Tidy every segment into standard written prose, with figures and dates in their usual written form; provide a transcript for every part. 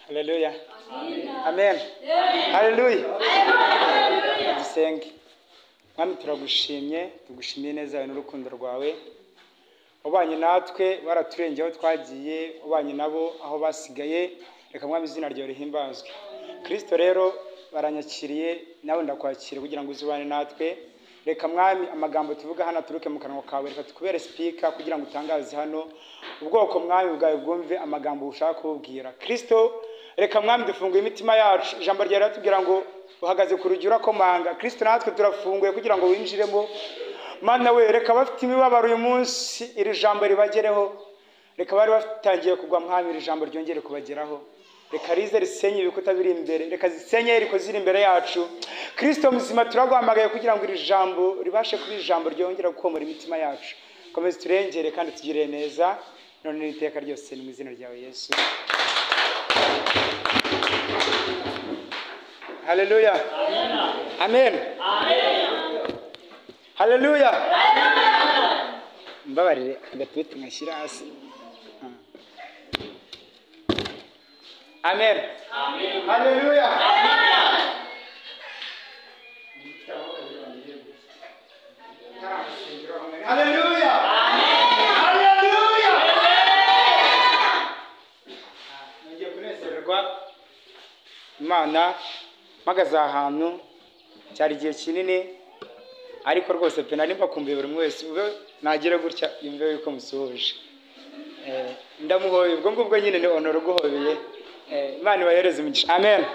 Haleluya. Amen. Haleluya. Dusenge. Mwami turagushimye, tugushimiye neza yawe n'urukundo rwawe. Ubanye natwe baraturengeye aho twagiye, ubanye nabo aho basigaye, reka mwami izina ryawe rihimbazwe. Kristo rero baranyakiriye, nawe ndakwakira kugira ngo uzubane natwe. Reka mwami amagambo tuvuga hano aturuke mu kanwa kawe, reka tukubere speaker kugira ngo utangaze hano ubwoko mwami bwawe bwumve amagambo ushaka kubwira. Kristo reka mwami dufunguye imitima yacu, ijambo ryawe ratubwira ngo uhagaze ku rugi urakomanga. Kristo natwe turafunguye kugira ngo winjiremo. Mana we, reka bafite imibabaro uyu munsi iri jambo ribagereho, reka bari batangiye kugwa mwami iri jambo ryongere kubageraho. Reka rize risenye ibikuta biri imbere, reka zisenye riko ziri imbere yacu. Kristo muzima turaguhamagaye kugira ngo iri jambo ribashe kuba ijambo ryongera gukomora imitima yacu. Komeza turengere kandi tugire neza none n'iteka ryose mu izina ryawe Yesu. Haleluya. Amen. Haleluya. Mbabarire ndatwite ngashyira hasi. Amen. Haleluya. Haleluya. Haleluya. Ngiye kunezererwa Imana mpagaze ahantu cyari igihe kinini, ariko rwose pe nari mbakumbuye buri wese ube nagire gutya yumve yuko musuhuje. Ndamuhoye ubwo ngubwo nyine ni Honore guhobeye. Imana ibahereze umugisha. Amen.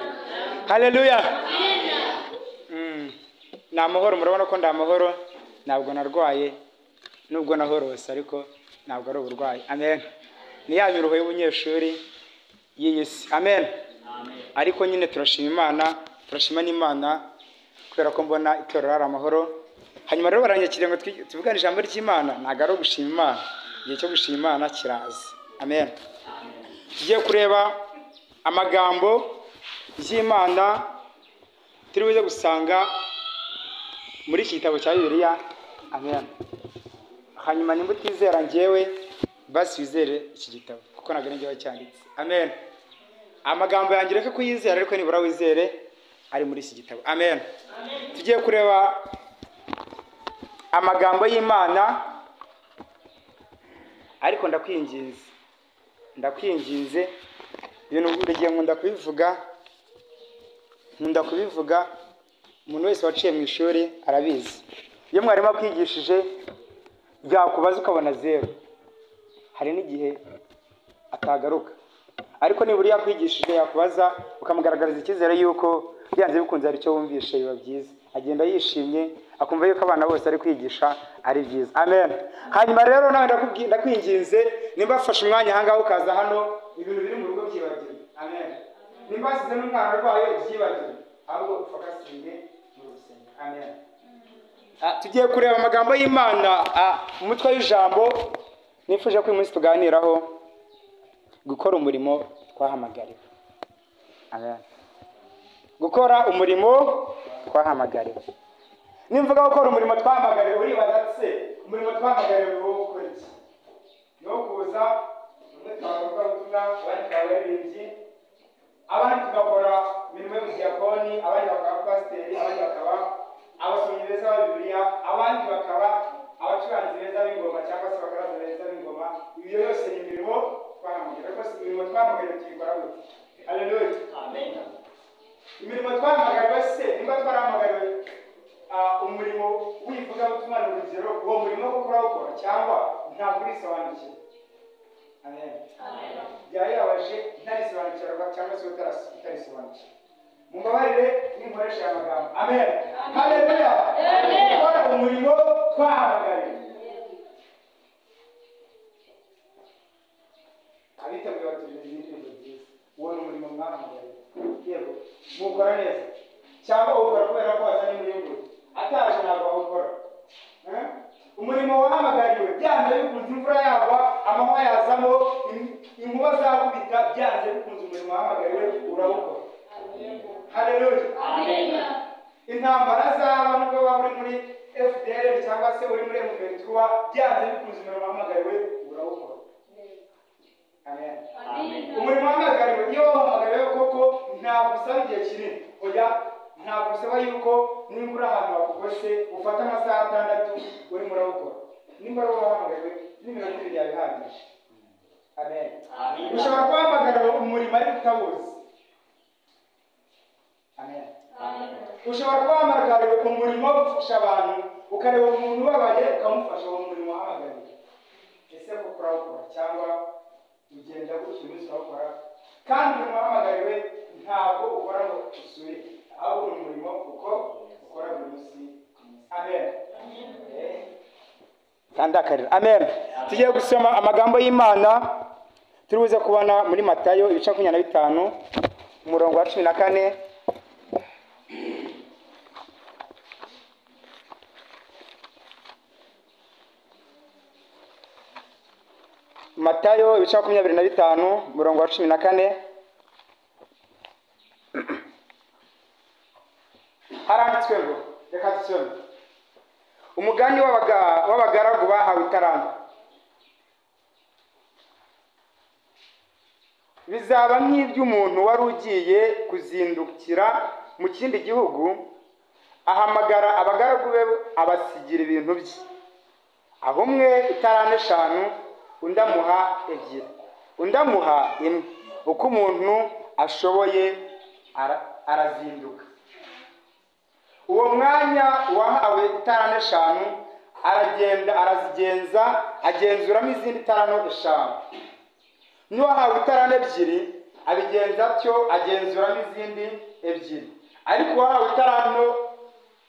Haleluya. Na amahoro, murabona ko ndamahoro, ntabwo narwaye nubwo nahorose ariko ntabwo ari uburwayi. Amen. Ni ya miruho y'ubunyeshuri y'isi. Amen. Ariko nyine turashima Imana, turashima n'Imana kubera ko mbona itorero ari amahoro. Hanyuma rero baranyakiriye ngo tuvugane ijambo ry'Imana, ntabwo ari ugushima Imana, igihe cyo gushima Imana kiraza. Amen. Tugiye kureba amagambo y'Imana turi buze gusanga muri iki gitabo cya Bibiliya. Amen. Hanyuma nimba utizera njyewe basi wizere iki gitabo kuko ntabwo ari njye wacyanditse. Amen. Amagambo yanjye reka kuyizera ariko nibura wizere ari muri iki gitabo. Amen. Tugiye kureba amagambo y'Imana, ariko ndakwinginze ibintu burigiye nkunda kubivuga. Umuntu wese waciye mu ishuri arabizi, iyo mwarimu akwigishije byakubaza ukabona zero, hari n'igihe atagaruka, ariko nibura iyo akwigishije yakubaza ukamugaragariza icyizere yuko byanze bikunze hari icyo wumvishe, biba byiza. Agenda yishimye akumva yuko abana bose ari kwigisha ari byiza. Amen. Hanyuma rero nawe ndakwinginze, nimba afashe umwanya ahangaha ukaza hano, ibintu biri mu rugo byibagirwe. Amen. Nimba asize n'umwana arwaye byibagirwe, ahubwo ufakasinge mu rusengero. Amen. Tugiye kureba amagambo y'Imana, umutwe w'ijambo nifuje ko uyu munsi tuganiraho: gukora umurimo twahamagariwe. Amen. Gukora umurimo twahamagariwe. Nimvuga gukora umurimo twahamagariwe, uribaza se umurimo twahamagariwe wo gukora iki? No kuza umwe twakora ubutumwa, abandi twabaririmbyi, abandi tugakora imirimo y'ubudiyakoni, abandi bakaba pasiteri, abandi bakaba abasomyi beza ba Bibiliya, abandi bakaba abacuranzi beza b'ingoma cyangwa se abakaraza beza b'ingoma. Iyo yose ni imirimo twahamagariwe. Ariko si imirimo twahamagariwe tuyikora gute? Haleluya. Amen. Imirimo twahamagariwe se, nimba twahamagariwe umurimo w'ivugabutumwa ni urugero, uwo murimo wo kurawukora cyangwa ntabwo urisobanukiwe? Amen. Byayabaje ntarisobanukirwa cyangwa se utarisobanukiwe, mumbabarire n'inkoresha y'amagambo. Amen. Haleluya. Gukora umurimo twahamagariwe. Abiteguye batubwira ibintu byiza, uwo ni umurimo mwahamagariwe. Yego mukora neza cyangwa ukora kubera ko wazanye umuyoboro, ataje ntabwo wawukora. Umurimo wahamagariwe byanze bikunze imvura yagwa, amahwa yazamo, inkuba zakubita, byanze bikunze umurimo wahamagariwe urawukora. Haleluya. Amen. Intambara zaba nubwo waba uri muri FDL cyangwa se uri muri M23, byanze bikunze umurimo wahamagariwe urawukora. Amen. Umurimo wahamagariwe iyo wahamagariwe ntabwo usaba igihe kinini, oya ntabwo usaba yuko nimba uri ahantu hakugose ufata amasaha 6 urimo urawukora. Nimba ari wahamagariwe n'iminota 2 yabihagije. Amen. Ushobora guhamagara umurimo ariko utabuzi. Amen. Ushobora guhamagara umurimo ufasha abantu, ukareba umuntu ubabaye ukamufasha uwo murimo wahamagariwe. Ese koko urawukora cyangwa ugenda gutyo umunsi urawukora? Kandi umuhamagariwe ntabwo ukora ngo usure, ahubwo ni umurimo kuko ukora buri munsi. Amen. Kandi akarira. Amen. Tugiye gusoma amagambo y'Imana turibuze kubona muri Matayo ibice 25 umurongo wa 14. Matayo ibice 25 umurongo wa 14. Haranditswe ngo, reka dusome. Umugani w'abagaragu bahawe italanta. Bizaba nk'iby'umuntu wari ugiye kuzindukira mu kindi gihugu, ahamagara abagaragu be abasigira ibintu bye. Aho umwe italanta 5, undi amuha 2, undi amuha 1. Uko umuntu ashoboye arazinduka. Uwo mwanya wahawe italanta 5 aragenda arazigenza, agenzuramo izindi talanta 5. N'uwahawe italanta 2 abigenza atyo, agenzuramo izindi 2. Ariko uwahawe italanta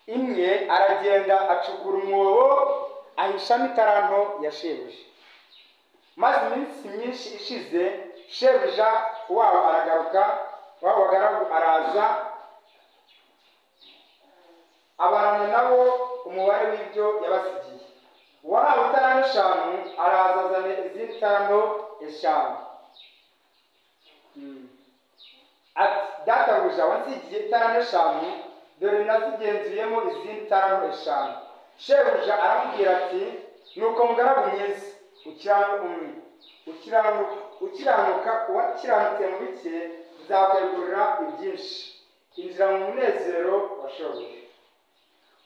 1 aragenda acukura umwobo, ahishamo italanta ya shebuja. Maze iminsi myinshi ishize, shebuja wabo aragaruka, wabo bagaragu araza, abarana nabo umubare w'ibyo yabasigiye. Uwahawe italanta 5 araza azana izindi talanta 5. Ati, databuja wansigiye italanta 5, dore nazigenzuyemo izindi talanta 5. Shebuja aramubwira ati, nuko mugaragu mwiza, uwakiranutse mu bike, nzakwegurira ibyinshi. Injira mu munezero wa shobuja.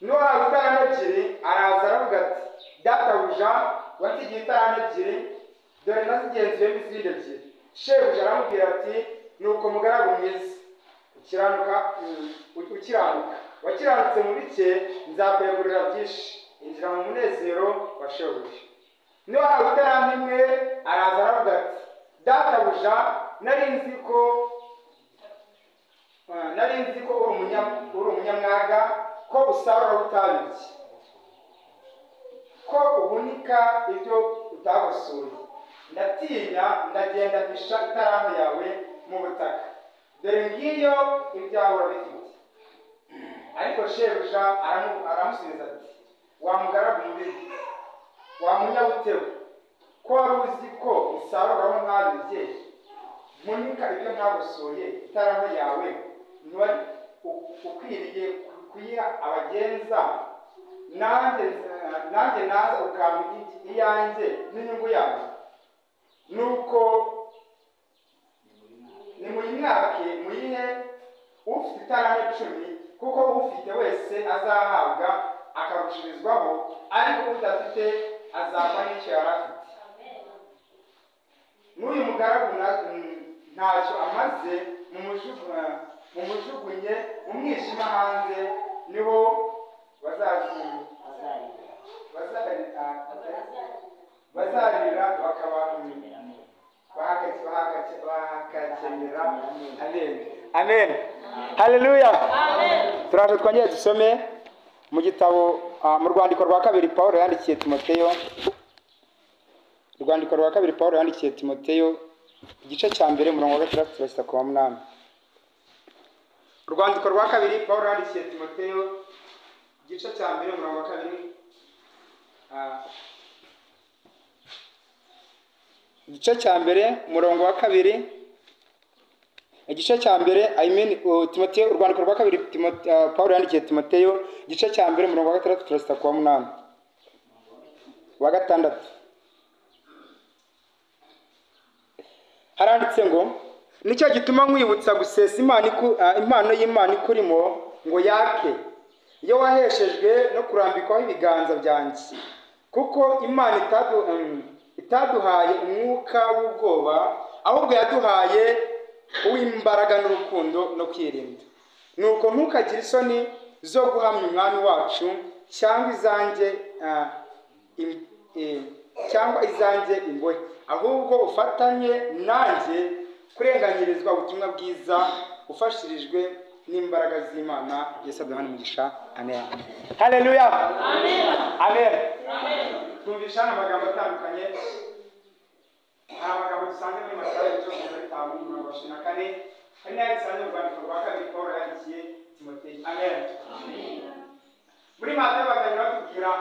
N'uwahawe italanta 2 araza aravuga ati, databuja wansigiye italanta 2, dore nazigenzuyemo izindi 2. Shebuja aramubwira ati, nuko mugaragu mwiza, wakiranutse mu bike, nzakwegurira byinshi. Injira mu munezero wa shobuja. N'uwahawe italanta 1 araza aravuga ati, databuja nari nzi ko uri umunyamwaga, ko usarura utabibye, ko uhunika ibyo utagosoye. Ndatinya ndagenda mpisha italanta yawe mu butaka, dore ngiyo ibyawe urabifite. Ariko shebuja aramusubiza ati, wa mugaragu mubi, wa munyabutewe, ko wari uzi ko isaruraho ntabibye, mpunika ibyo ntagosoye, italanta yawe ntiwari ukwiriye kuyiha abagenza, nanjye naza ukampa iyanjye n'inyungu yawe? Nuko nimuyimwake, muyihe ufite italanta 10, kuko ufite wese azahabwa akarushirizwaho, ariko udafite azapfa n'icyo yari afite. N'uyu mugaragu ntacyo amaze, mumujugunye mu mwijima hanze, niho bazarira bakakenyera. Amen. Amen. Haleluya. Turaje twongeye dusome mu gitabo mu rwandiko rwa 2 Paulo yandikiye Timoteyo. Urwandiko rwa 2 Paulo yandikiye Timoteyo, igice cya 1 umurongo wa 6 turasita ku 8. Urwandiko rwa 2 Paulo yandikiye Timoteyo, igice cya 1 umurongo wa 2. Igice cya 1 umurongo wa 2. Igice cya 1 Timoteyo, urwandiko rwa 2 Paulo yandikiye Timoteyo, igice cya 1 umurongo wa 6 turasita ku 8. Wa 6 haranditse ngo, nicyo gituma nkwibutsa gusesa impano y'Imana ikurimo ngo yake iyo waheshejwe no kurambikwaho ibiganza byanjye, kuko Imana itaduhaye umwuka w'ubwoba, ahubwo yaduhaye uw'imbaraga n'urukundo no kwirinda. Nuko ntukagire isoni zo guhamya umwami wacu cyangwa izanjye imbohe, ahubwo ufatanye nanjye kurenganyirizwa ubutumwa bwiza ufashirijwe n'imbaraga z'Imana. Yesu aduhane umugisha. Amen. Haleluya. Amen. Amen. Twumvisha amagambo atandukanye. Hari amagambo dusanze muri Matayo 5:24, hari n'ayo dusanze mu rwandiko rwa kabiri Pawulo yandikiye Timoteyo. Amen. Muri Matayo batangira batubwira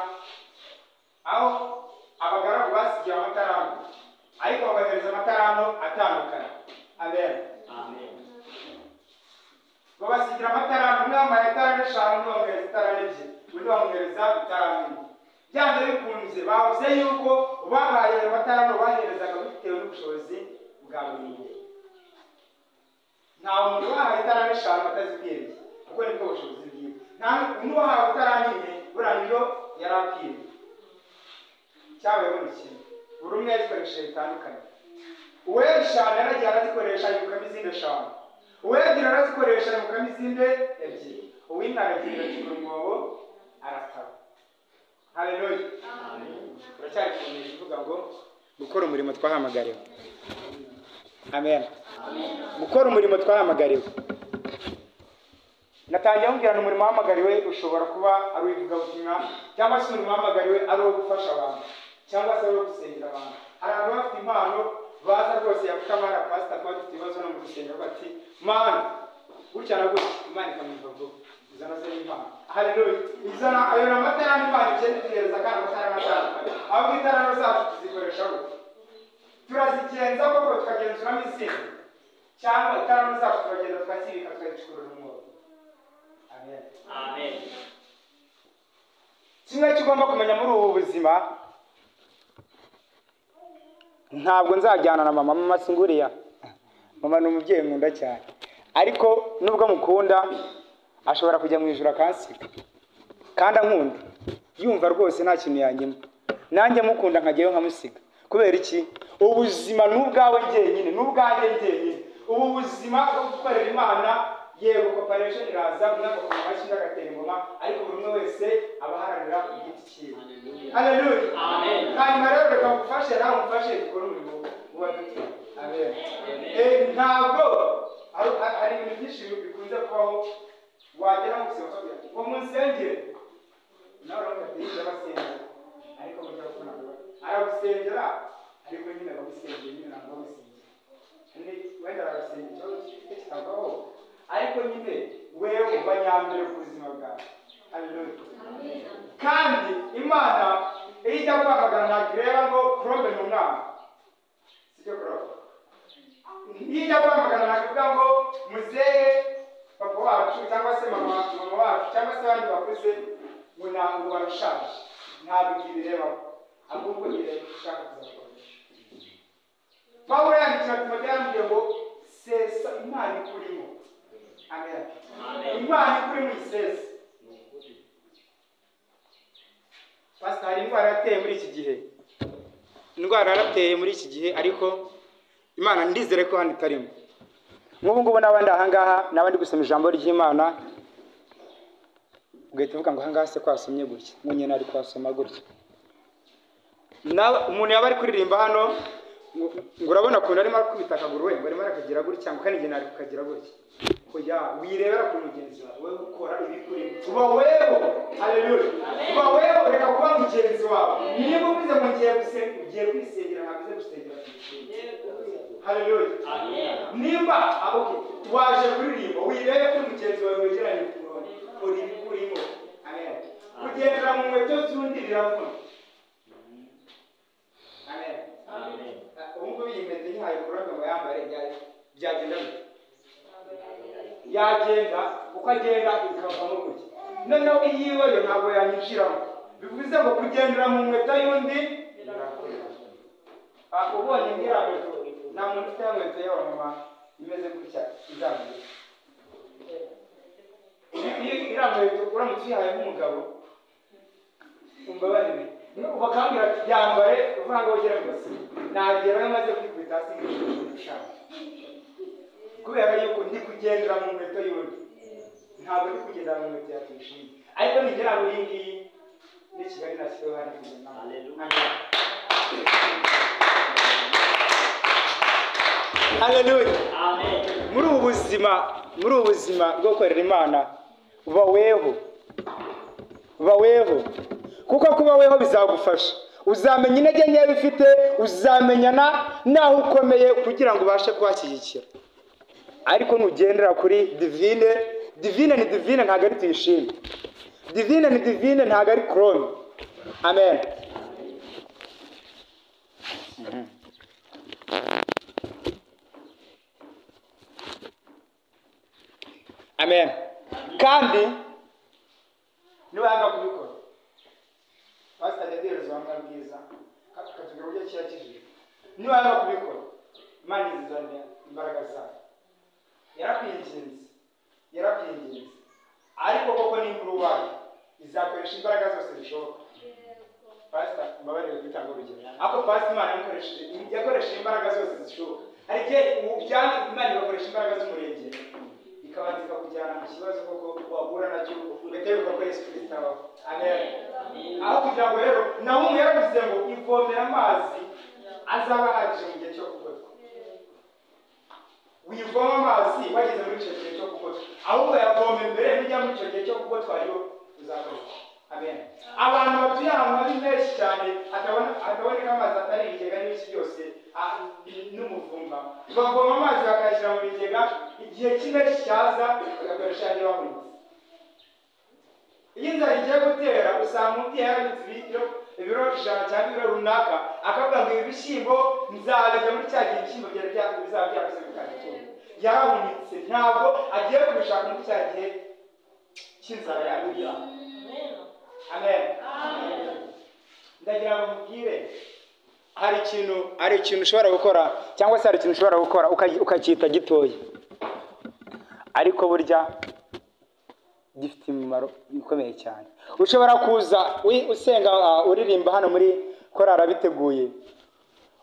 aho abagaragu basigiye amataranto, ariko bagahereza amataranto atandukanye. Amen. Amen. Babasigira amataranto, umwe bamuhaye itaranto 5, undi bamuhereza itaranto 2, undi bamuhereza itaranto 1. Byanze bikunze bavuze yuko bahaye ayo mataranto baherezaga bitewe n'ubushobozi bwa buri muntu. Nta muntu wahaye itaranto 5 atazikwiriye, kuko nibwo bushobozi bwiwe. Nta umuntu wahawe itaranto 1 buriya niyo yari akwiriye. Cyabaye muri kimwe, buri umwe yazikoresheje bitandukanye. Uwera 5 yaragiye arazikoresha yibukamo izindi 5, uwera arazikoresha yibukamo izindi 2, uwindi aragira akigura umwobo arataba. Haleluya. Amen. Uracyari kumenya ivuga ngo gukora umurimo twahamagariwe. Amen. Amen. Gukora umurimo twahamagariwe. Natangiye mbwirana umurimo wahamagariwe ushobora kuba ari uw'ivugabutumwa, cyangwa se umurimo wahamagariwe ari uwo gufasha abantu, cyangwa se ari uwo gusengera abantu. Hari abantu bafite impano baza rwose yavuga amara pastor kwa dufite ibibazo no mu rusengero bati mana gutya na gutya, Imana ikamwumva vuba. Izana se impano. Haleluya. Izana ayo n'amatarano Imana igenda itugereza kandi amatarano atandukanye. Aho itarano zacu tuzikoresha gute? Turazigenza koko tukagenzuramo izindi, cyangwa itarano zacu turagenda tukazibika tukazikurura umwobo. Amen. Amen. Kimwe kigomba kumenya muri ubu buzima, ntabwo nzajyana na mama singuriya. Mama ni umubyeyi nkunda cyane, ariko nubwo mukunda ashobora kujya mu ijuru akansiga kandi ankunda yumva rwose nta kintu yanyima, nanjye mukunda nkajyayo nkamusiga. Kubera iki? Ubuzima n'ubwawe njyenyine, n'ubwanjye njyenyine. Ubu buzima bwo gukorera Imana, yego cooperation iraza, umwe akakoma amashyi agatera ingoma, ariko buri umwe wese abaharanira igiti cyiwe. Haleluya. Amen. Hanyuma rero reka ngufashe nawe umfashe gukora umurimo w'abaduti. Amen. Ntabwo hari ibintu byinshi bikunze kubaho, wagera mu kibazo ngo munsengere nawe uramugatiriza basengera, ariko mujya kubona aragusengera, ariko nyine bagusengera nyine ntabwo bagusengera, wenda aragusengera ikibazo gifite kitavaho, ariko nyine wewe uba nyambere ku buzima bwawe. Haleluya. Kandi Imana iyo ijya kwamagana ntabwo ireba ngo probe ni umwana, sibyo probe. Iyo ijya kwamagana ntabwo ivuga ngo muzeye papa wacu cyangwa se mama wacu cyangwa se abandi bakuze ngo ntabwo barushaje, ntabwo ibireba, ahubwo ireba ushaka kuzakoresha. Pawulo yandikira Timoteyo yambwiye ngo sesa Imana ikurimo. Amen. Imana ikurimo isesa. Pastor, hari indwara yateye muri iki gihe, indwara yarateye muri iki gihe, ariko Imana ndizere ko hano itarimo. Nk'ubu ngubu n'abandi ahangaha n'abandi gusoma ijambo ry'Imana, ugahita uvuga ngo ahangaha se kwasomye gutya, munyene ari kwasoma gutya. Umuntu yaba ari kuririmba hano ngo urabona ukuntu arimo akubita akaguru, we ngo arimo arakagira gutya, ngo kandi ari kukagira gutya. Kujya wirebera ku mugenzi wawe ukora ibikuri uba wewe. Haleluya. Uba wewe reka kuba mugenzi wawe. Niba ubize mu gihe ugiye kwisengera ntabwo gusengera. Haleluya. Amen. Nimba waje kuririmba wirebe ko mugenzi wawe wegeranye kurongo uri bikurimo. Amen. Kugendera mu nkweto z'undi biravuna. Amen. Amen. Ubwo biyimeze nyihaye kuranga ngo yambare byagenda bite? Yagenda uko agenda ikavamo gutya. Noneho iyiwe yo ntabwo yanyishiramo. Bivuze ngo kugendera mu nkweto y'undi birakora. Ubonye ngira ngo nta muntu ufite nkweto y'aba mama imeze gutya izamuye. Iyo irambuye uramutse uyihaye nk'umugabo umbabarire bakambwira ati byambare uvuga ngo ugere gusa nagera amaze kwikubita hasi nk'ushaka kubera yuko ndi kugendera mu nkweto y'undi ntabwo ndi kugendera mu nkweto ya Tuyishime ariko nigera muri iyi ngiyi ni Kigali nashyizeho hari kugenda. Haleluya. Amen. Muri ubu buzima bwo gukorera Imana baweho kuko kubaweho bizagufasha uzamenya intege nke bifite uzamenyana naho ukomeye kugira ngo ubashe kwashyigikira ariko nugendera kuri divine ni divine ntabwo ari Tuyishime divine ni divine ntabwo ari clone. Amen. Amen. Kandi niwanga kubikora pastor David wanga bwiza katubwira uburyo cyakijije niwanga kubikora Imana izizanira imbaraga zayo yarakwinginze ariko koko ni inkuru wayo izakoresha imbaraga zose zishoboka. Pastor mbabarire kwitanga urugero ako pastor Imana yakoresheje imbaraga zose zishoboka ariko ubyanga Imana igakoresha imbaraga z'umurengera ikabanza kujyana mu kibazo koko wahura nacyo ugateruka ko Yesu Kristo abaho. Amen. Aho kugira ngo rero naho umuyaravuze ngo ivomera amazi azaba ahagije mu gihe cyo kugotwa wivoma amazi wageze muri icyo gihe cyo kugotwa ahubwo yavome mbere n'ujya muri icyo gihe cyo kugotwa yo uzagotwa. Amen. Abantu batuye ahantu hari menshi cyane hataboneka amazi atari ibigega n'ibiki byose n'umuvumba bavoma amazi bakayashyira mu bigega igihe cy'impeshyi cyaza bagakoresha andi bahunitse. Iyo inzara igiye gutera usanga umubyeyi yarabitse ibiro ijana cyangwa ibiro runaka akavuga ngo ibi bishyimbo nzabijya muri cya gihe ibishyimbo bizaba byakoze mu Kagitumba yarahunitse ntabwo agiye kubishaka muri cya gihe cy'inzara yagiye. Amen. Ndagira ngo mubwire hari ikintu ushobora gukora cyangwa se hari ikintu ushobora gukora ukacyita gitoya ariko burya gifite umumaro ukomeye cyane. Ushobora kuza usenga uririmba hano muri korara biteguye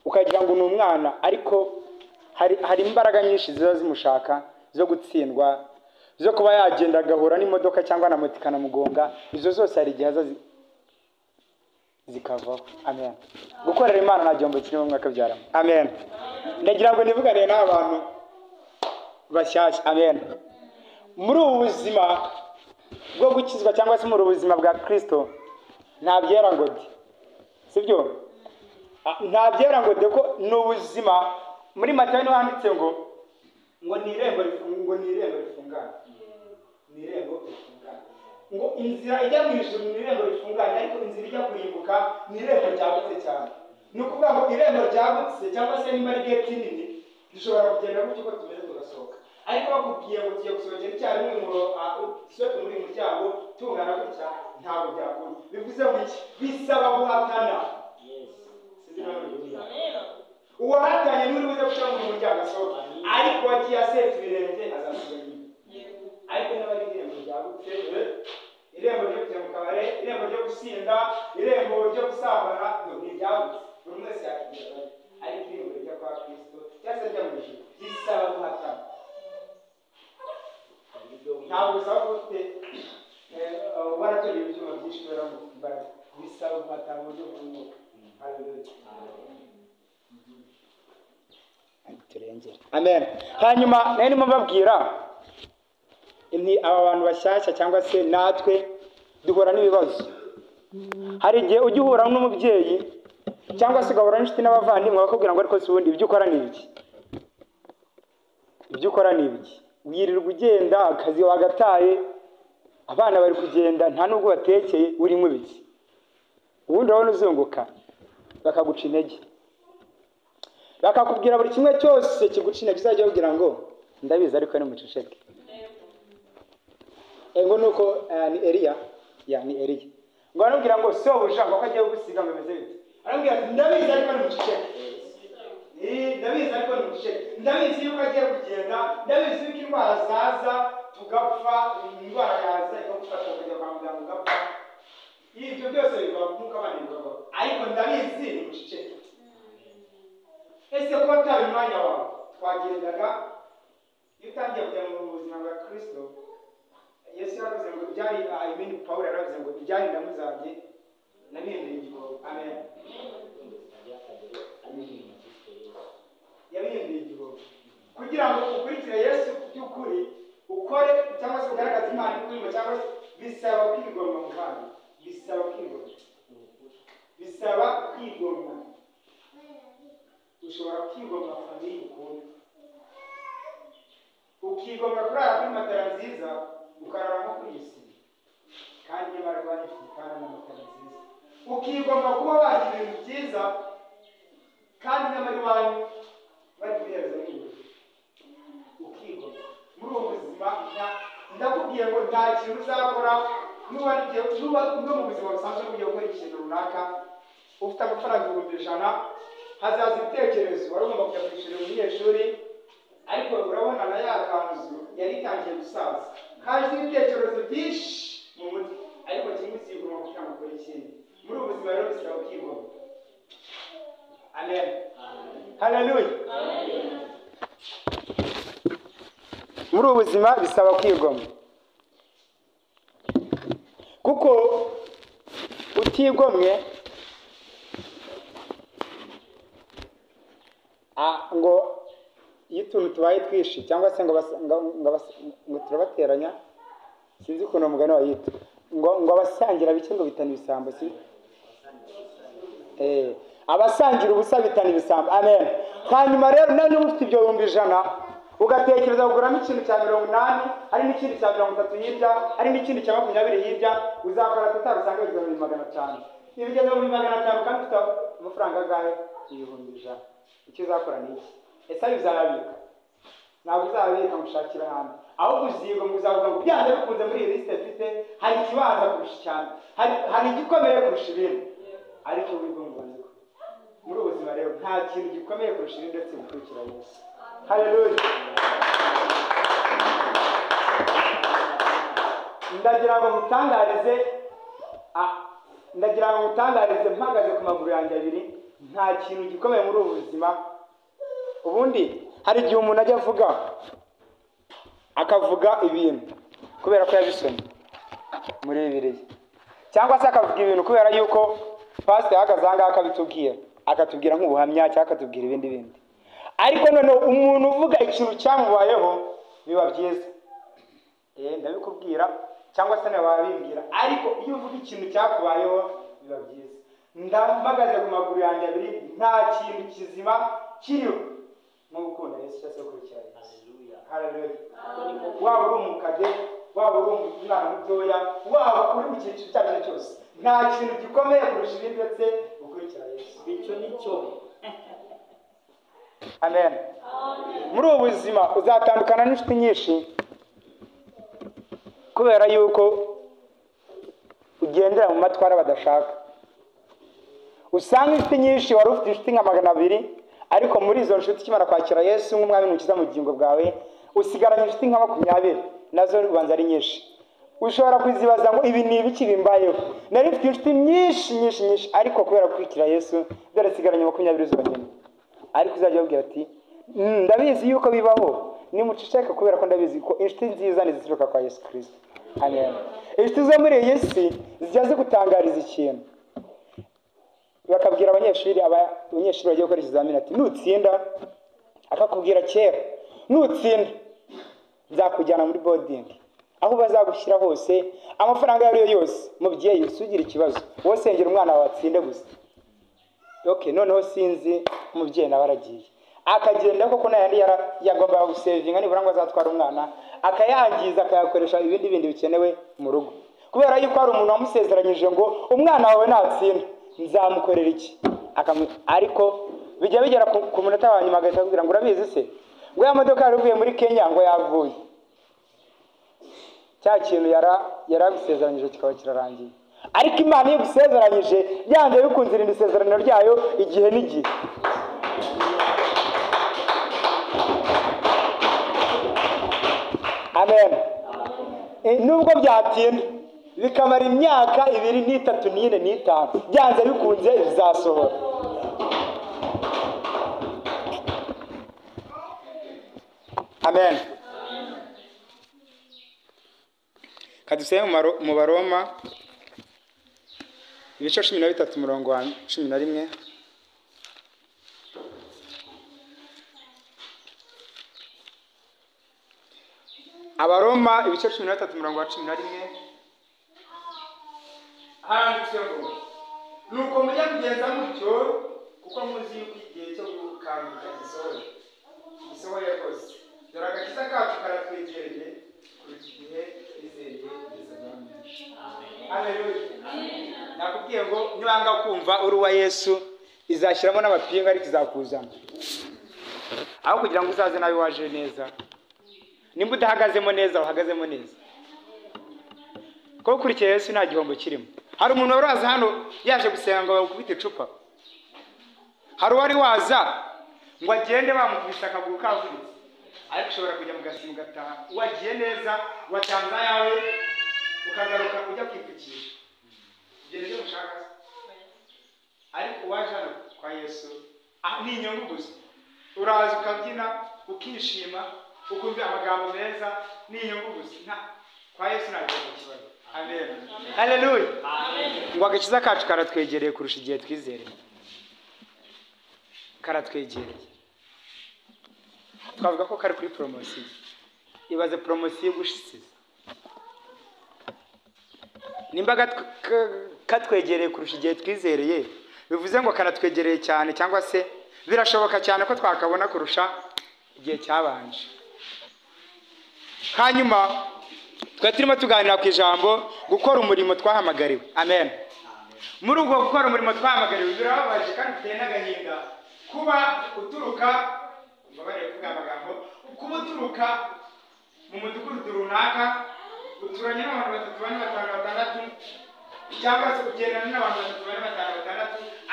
ukagira ngo ni umwana ariko hari imbaraga nyinshi ziba zimushaka zo gutsindwa zo kuba yagenda agahura n'imodoka cyangwa na moto ikanamugonga izo zose hari igihe zikavaho. Amen. Gukorera Imana nta gihombo kirimo mu mwaka byaramo. Amen. Ndagira ngo nivugane n'abantu bashyashya. Amen. Muri ubu buzima bwo gukizwa cyangwa se muri ubu buzima bwa Kristo nta byera ngo de sibyo nta byera ngo de ko ni ubuzima muri Matayo niho handitse ngo ni irembo rifungana ngo inzira ijya mu ijuru ni irembo rifunganye ariko inzira ijya kurimbuka ni irembo ryagutse cyane. Ni ukuvuga ngo irembo ryagutse cyangwa se niba ari gate nini dushobora kugenda gutyo uko tumeze tugasohoka ariko bakubwiye ngo tugiye gusohokera icyarimwe dusohoke muri uyu muryango tungana gutya ntabwo byakunda. Bivuze ngo iki bisaba guhatana. Uwahatanye n'uri buze guca mu muryango asohoka ariko wagiye aseta ibirenge azasiga nyuma ariko n'abari irembo ryagutse irembo ryo kujya mu kabare irembo ryo gusinda irembo ryo gusambana ni iryagutse buri wese yakigera ariko irembo rijya kwa Kristo cyangwa se rya mu ijuru bisaba guhatana. Ntabwo bisaba ko ufite waratoreye ibyuma byinshi kubera ngo imbaraga bisaba guhatana mu buryo bw'umwuka. Haleluya. Amen. Hanyuma nari ndimo mbabwira aba bantu bashyashya cyangwa se natwe duhura n'ibibazo. Hari igihe ujya uhura n'umubyeyi cyangwa se ugahura n'inshuti n'abavandimwe bakubwira ngo ariko si ubundi ibyo ukora ni ibiki wirirwa ugenda akazi wagataye abana bari kugenda nta nubwo batekeye urimo ibiki ubundi urabona uzunguka bakaguca intege bakakubwira buri kimwe cyose kiguca intege uzajya kugira ngo ndabizi ariko ni muceceke ngo nuko ni Eliya ngo anubwira ngo so ushaka ko agiye gusiga ngo bimeze bite arambwira ati ndabizi ariko ni muceceke ndabizi ariko nimuceceke. Ndabizi yuko agiye kugenda, ndabizi yuko indwara zaza tugapfa, indwara yaza ikagufata ukajya kwa muganga ugapfa. Ibyo byose biva nk'uko abandi bavuga, ariko ndabizi nimuceceke. Ese kuba utari umwanya wawe twagendaga iyo utangiye kujya mu buzima bwa Kristo, Yesu yaravuze ngo byari Pawulo yaravuze ngo ibyari ndamuzanjye nabihinduriye igihugu. Amen. Yabihinduriye igihugu kugira ngo ukurikire Yesu by'ukuri, ukore cyangwa se ugaragaze Imana ikurimo, cyangwa se bisaba kwigomwa mu kandi, bisaba kwigomwa. Ushobora kwigomwa famille ukunda, ukigomwa kurara kuri matara nziza, ukarara nko kuri isi, kandi nyamara rwanditse kandi na matara nziza. Ukigomwa kuba wagira ibintu byiza, kandi nyamara iwanyu bari kubihereza n'ibintu. Ukigomwa muri uwo buzima, ndakubwiye ngo nta kintu uzakora nuba no mu buzima busanzwe ugiye gukora ikintu runaka, ufite amafaranga 100,000, hazaza ibitekerezo wari ugomba kujya kwishyurira umunyeshuri, ariko urabona na ya kanzu yari itangiye gusaza, haje ibitekerezo byinshi mu mutwe, ariko kimwe kigomba kugira ngo ukore ikindi. Muri ubu buzima rero bisaba kwigomwa. Amen. Haleluya. Muri ubu buzima bisaba kwigomwa, kuko utigomwe ngo iyo utuntu tubaye twishi, cyangwa se ngo turabateranya, sinzi ukuntu umugani wayita, ngo abasangira bike ngo bitana ibisambo. Abasangira ubusa bitana ibisambo. Amen. Hanyuma rero nawe ufite ibyo 100,000, ugatekereza kuguramo ikintu cya 80, hari n'ikindi cya 30 hirya, hari n'ikindi cya 20 hirya, uzakora total usanga bigeze 500. Ibigeze 500 kandi ufite amafaranga angahe? 100,000. Icyo uzakora ni iki? Ese bizabika? Ntabwo uzabika mushakira hanze, ahubwo uzigomwa, uzavuga ngo byanze bikunze muri iyi liste mfite hari ikibanza kurusha cyane, hari igikomeye kurusha ibindi, ariko wigomwa. Muri ubu buzima rero nta kintu gikomeye kurusha ibindi ndetse gukurikira Yesu. Haleluya. Ndagira ngo mutangarize mpagaze ku maguru yanjye abiri, nta kintu gikomeye muri ubu buzima. Ubundi hari igihe umuntu ajya akavuga ibintu kubera ko yabisomye muri Bibiliya, cyangwa se akavuga ibintu kubera yuko pastor yahagaze ahangaha akatubwira nk'ubuhamya, cyangwa akatubwira ibindi. Ariko none umuntu uvuga ikintu cyamubayeho biba byiza, ndabikubwira cyangwa se nawe wabimbwira, ariko iyo uvuga ikintu cyakubayeho biba byiza. Ndamagaze ku maguru yanjye abiri, nta kintu kizima kiriho nko gukunda Yesu cyangwa se gukurikira Yesu. Haleluya. Waba uri umukade, waba uri umwana mutoya, waba uri mu cyiciro icyo ari cyo cyose, nta kintu gikomeye kurusha ibindi ndetse gukurikira Yesu. Icyo ni cyo. Amen. Muri ubu buzima uzatandukana n'inshuti nyinshi, kubera yuko ugendera mu matwara badashaka. Usanga inshuti nyinshi, wari ufite inshuti nka 200, ariko muri izo nshuti kimara kwakira Yesu nk'umwami n'umukiza mu bugingo bwawe, usigaranye inshuti nka 20, nazo ubanza ari nyinshi. Ushobora kwizibaza ngo ibi ni ibiki bimbayeho, nari mfite inshuti nyinshi, ariko kubera kwikira Yesu dore sigaranye 20 zonyine. Ariko uzajya ubwira ati ndabizi yuko bibaho, nimuceceka kubera ko ndabizi ko inshuti nziza nizituruka kwa Yesu Kristo. Amen. Inshuti zo muri iyi si zijya zigutangariza ikintu, bakabwira abanyeshuri bagiye gukora ikizamini ati nutsinda, akakubwira kera, nutsinda nzakujyana muri boarding, aho bazagushyira hose, amafaranga yari yose. Mubyeyi usugira ikibazo, wowe sengera umwana wawe atsinde gusa. Okay, noneho sinzi umubyeyi nawe aragiye, akagenda koko nayandi yagomba gusevinga nibura ngo azatwara umwana, akayangiza akayakoresha ibindi bikenewe mu rugo, kubera yuko hari umuntu wamusezeranyije ngo umwana wawe natsinda nzamukorera iki. Ariko bijya bigera ku munota wa nyuma agahita akubwira ngo urabizi se ngo ya modoka yari ivuye muri Kenya ngo yavuye. Cya kintu yaragusezeranyije kikaba kirarangiye. Ariko Imana iyo gusezeranyije byanze bikunze irindi sezerano ryayo igihe n'igihe. amen. Nubwo byatinda bikamara imyaka 2 n'itatu n'ine n'itanu byanze bikunze bizasohora. Amen. Kaduseye mu Baroma ibice 13 umurongo wa 11. Abaroma ibice 13 umurongo wa 11 handitse ngo nuko mujya kugenza mutyo kuko muzi yuko igihe cyo gukanguka gisohoye rwose. Dore agakiza kacu karatwegereye kuri iki gihe izeye izazamye. Haleluya. Nakubwiye ngo nibanga kumva uri wa Yesu izashyiramo n'abapinga ariko izakuzana. Aho kugira ngo uzaze nawe waje neza. Nimba udahagazemo neza uhagazemo neza. Ko kurikiye Yesu nta gihombo kirimo. Hari umuntu waraza hano yaje gusenga ngo bakubite icupa. Hari wari waza ngo agende bamukubise akaguru kavunitse. Ariko ushobora kujya mu gasimu gataha wagiye neza watanza yawe ukagaruka ujya kwipfukisha. Ibyo nibyo mushaka. Ariko waje hano kwa Yesu ni inyungu gusa. Uraza ukabyina ukishima ukumva amagambo meza ni inyungu gusa. Kwa Yesu nta kibazo. Amen. Haleluya. Amen. Ngo agakiza kacu karatwegereye kurusha igihe twizereye. Karatwegereye. Twavuga ko kari kuri promotion. Ibaze promotion gushisiza. Nimba katwegereye kurusha igihe twizereye, bivuze ngo karatwegereye cyane cyangwa se birashoboka cyane ko twakabona kurusha igihe cyabanje. Hanyuma twatirimo tuganira ku ijambo gukora umurimo twahamagariwe. Amen. Muri ubwo gukora umurimo twahamagariwe birababaje kandi biteye n'agahinda kuba uturuka mbabare kuvuga amagambo kuba uturuka mu mudugudu runaka uturanye n'abantu 3 cyangwa se ugendana n'abantu 3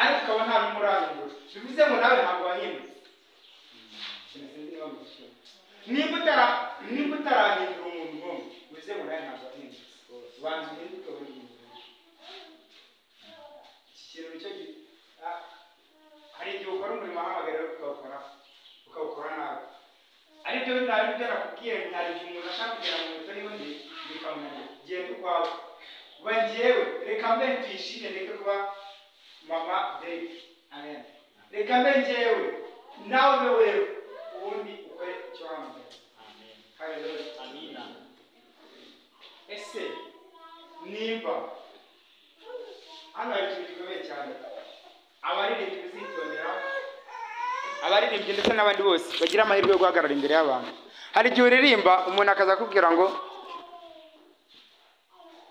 ariko ukaba nta n'umurahindura. Bivuze ngo nawe ntabwo wahindutse. Nimba utarahindura umuntu umwe bivuze ngo nawe ntabwo wahindutse. Wanze uhinduke wahindura. Iki kintu cyo hari igihe ukora umurimo wahamagariwe ukawukora nabi. Aribyo nakubwiye ntari umuntu ashaka kugera mu muto n'undi bikamenya genda ukwawe. Bangiyewe reka mbe twishime reka kuba mama David. Amen. Reka mbe ngewe nawe wewe ubundi ukore icyo wahamagariwe. Amen. Haleluya. Amina. Ese nimba hano hari ikintu gikomeye cyane abaririmbyi bizitondera, abaririmbyi ndetse n'abandi bose bagira amahirwe yo guhagarara imbere y'abantu. Hari igihe uririmba umuntu akaza akubwira ngo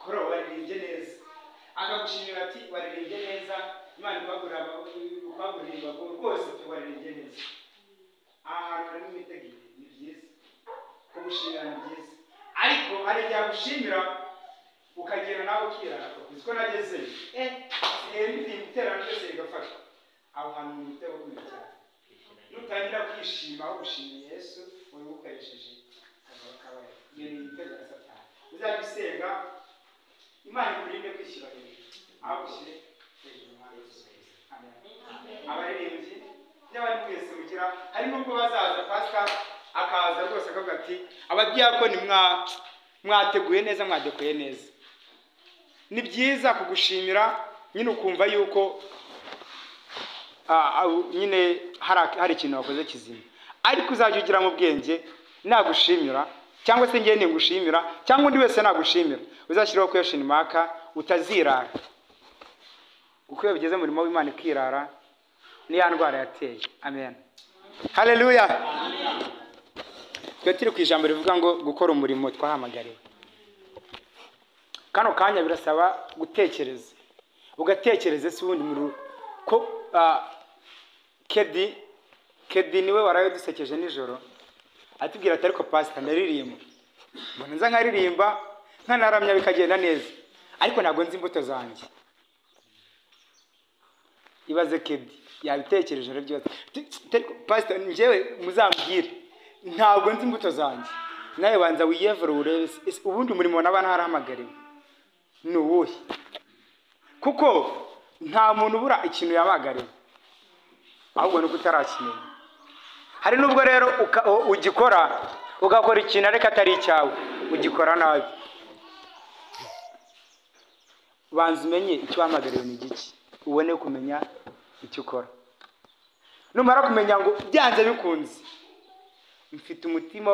kora waririmbye neza, akagushimira ati waririmbye neza, Imana ikwagurira rwose waririmbye neza. Aha hantu harimo imitegeko ni byiza, kugushimira ni byiza, ariko hari igihe agushimira ukagenda nawe ukirara uzi ko nagezeyo n'ibindi iterano ryose rigafasha. Aho hantu mu mutego kumwe cyane nutangira kwishima aho gushimira Yesu uri gukoresheje akabari. Iyo ni igitego cya Satani. Uzabisenga Imana ikurinde kwishyira hejuru aho gushyire hejuru nka Yesu. Amen. Abaririmbyi n'abandi mwese mugira hari n'ubwo bazaza pastor akaza rwose akavuga ati abadiyakoni mwateguye neza mwadekoye neza. Ni byiza kugushimira nyine ukumva yuko nyine hari ikintu wakoze kizima, ariko uzajya ugira mu bwenge nagushimira cyangwa se ngiye ningushimira cyangwa undi wese nagushimira uzashyiraho question mark utazirara. Uko iyo bigeze mu murimo w'Imana ikirara ni ya ndwara yateye. Amen. Haleluya. Twe turi ku ijambo rivuga ngo gukora umurimo twahamagariwe. Kano kanya birasaba gutekereza. Ugatekereza se ubundi muri ko Kedi niwe warayo dusekeje nijoro atubwira ati ariko pastor ndaririmba. Mbona nza nkaririmba nkanaramya bikagenda neza, ariko ntabwo nzi imbuto zanjye. Ibaze Kedi yabitekereje rero byose. Pastor njyewe muzambwire ntabwo nzi imbuto zanjye. nawe banza wiyevure urebe ubundi umurimo naba narahamagariwe ni uwuhe, kuko nta muntu ubura ikintu yamagariwe, ahubwo nuko utarakimenya. Hari nubwo rero ugikora ugakora ikintu ariko atari icyawe, ugikora nabi. Banza umenye icyo wamagariwe ni igiki, ubone kumenya icyo ukora. Numara kumenya ngo byanze bikunze mfite umutima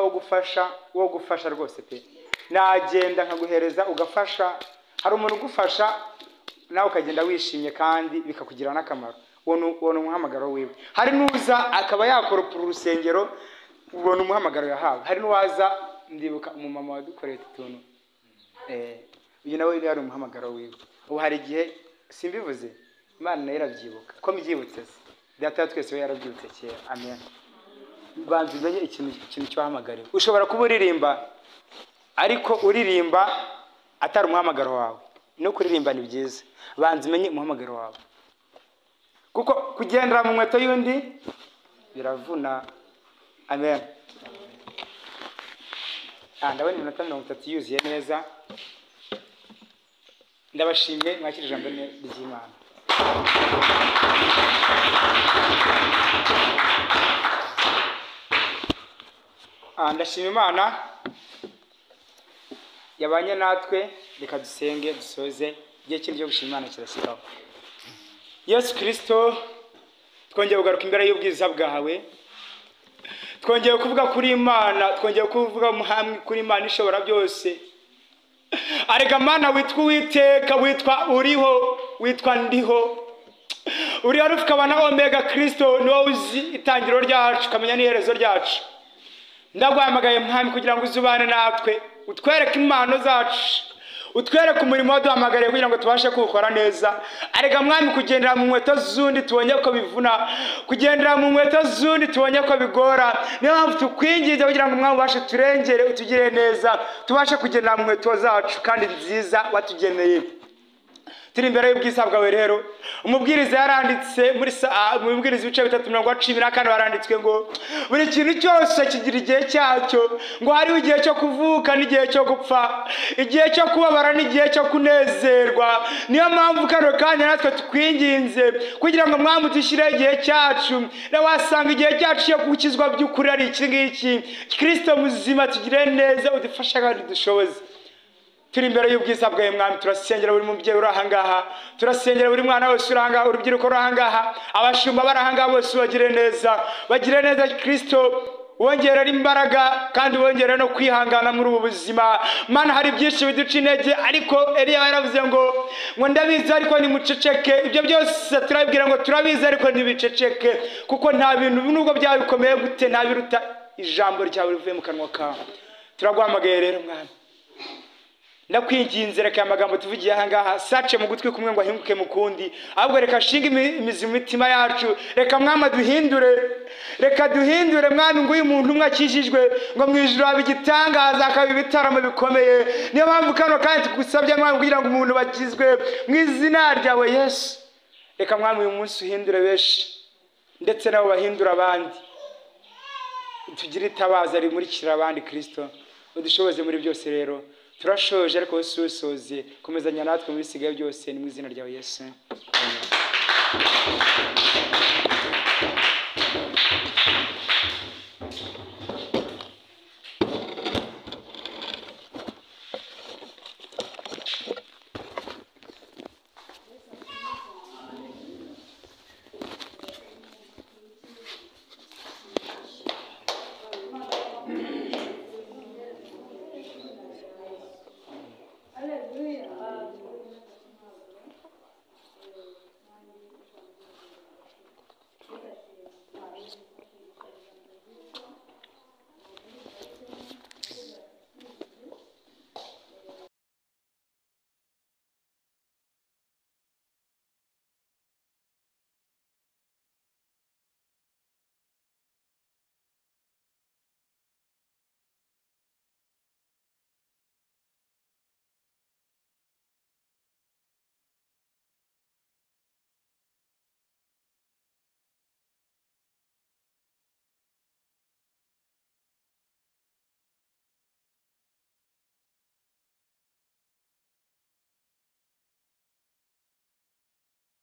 wo gufasha rwose pe, nagenda nkaguhereza ugafasha. Hari umuntu ugufasha nawe ukagenda wishimye kandi bikakugira n'akamaro, ubona umuhamagaro wiwe. Hari n'uza akaba yakoropura urusengero, ubona umuhamagaro yahawe. Hari n'uwaza, ndibuka umumama wadukoreye utuntu, uyu nawe yari umuhamagaro wiwe. Ubu hari igihe simbivuze, Imana nayo irabyibuka ko mbyibutse se, data ya twese we yarabyibutse kera. Amen. Banza umenye ikintu cyahamagariwe. Ushobora kuba uririmba ariko uririmba atari umuhamagaro wawe. No kuririmba ni byiza, banza umenye umuhamagaro wawe, kuko kugendera mu nkweto y'undi biravuna. Amen. Ndabona iminota 30 yuzuye neza. Ndabashimye mwakira ijambo ry'Imana. Ndashima Imana yabanye natwe. Reka dusenge dusoze, igihe cy'iryo gushima Imana kirashyiraho. Yesu Kristo, twongeye kugaruka imbere y'ubwiza bwawe, twongeye kuvuga kuri Imana, twongeye kuvuga umuhamwe kuri Imana ishobora byose. Arega Mana, witwa Uwiteka, witwa uriho, witwa ndiho, uri Alpha ukaba na Omega. Kristo ni wowe uzi itangiriro ryacu ukamenya n'iherezo ryacu. Ndaguhamagaye Mwami kugira ngo uzubane natwe, utwereke impano zacu, utwereke umurimo waduhamagariye kugira ngo tubashe kuwukora neza. Arega Mwami, kugendera mu nkweto z'undi tubonye ko bivuna, kugendera mu nkweto z'undi tubonye ko bigora. Niyo mpamvu tukwinginze kugira ngo Mwami ubashe turengere, utugire neza, tubashe kugendera mu nkweto zacu kandi nziza watugeneye. Turi imbere y'ubwiza bwawe rero. Umubwiriza yaranditse muri mubwiriza ibice 3:14 baranditswe ngo buri kintu cyose kigira igihe cyacyo, ngo hariho igihe cyo kuvuka n'igihe cyo gupfa, igihe cyo kubabara n'igihe cyo kunezerwa. Niyo mpamvu kano kanya natwe tukwinginze kugira ngo Mwami dushyire igihe cyacu, na wasanga igihe cyacu cyo gukizwa by'ukuri ari iki ngiki. Kristo muzima, tugire neza, udufashe kandi dushoboze. Turi imbere y'ubwiza bwawe Mwami, turasengera buri mubyeyi uri ahangaha, turasengera buri mwana wese uri ahangaha, urubyiruko ruri ahangaha, abashumba bari ahangaha bose bagire neza, bagire neza. Kristo, wongerera imbaraga kandi wongerera no kwihangana muri ubu buzima. Mana, hari byinshi biduca intege, ariko Eliya yaravuze ngo ndabizi ariko nimuceceke. Ibyo byose turabibwira ngo turabizi ariko ntibiceceke, kuko nta bintu nubwo byaba bikomeye gute nta biruta ijambo ryawe rivuye mu kanwa kawe. Turaguhamagaye rero Mwami, ndakwinginze reka amagambo tuvugiye ahangaha sace mu gutwi kumwe ngo ahinguke mu kundi, ahubwo reka shinga imizi mu mitima yacu. Reka Mwami duhindure Mwami, ngo uyu muntu umwe akijijwe ngo mu ijuru haba igitangaza, akaba ibitaramo bikomeye. Niyo mpamvu kano kandi tugusabye Mwami kugira ngo umuntu bakizwe mu izina ryawe Yesu. Reka Mwami uyu munsi uhindure benshi, ndetse nabo bahindura abandi, tugire itabaza rimurikira abandi. Kristo, udushoboze muri byose rero. Turashoje ariko Yesu usoze, komezanya natwe mu bisigaye byose, ni mu izina ryawe Yesu. Amen.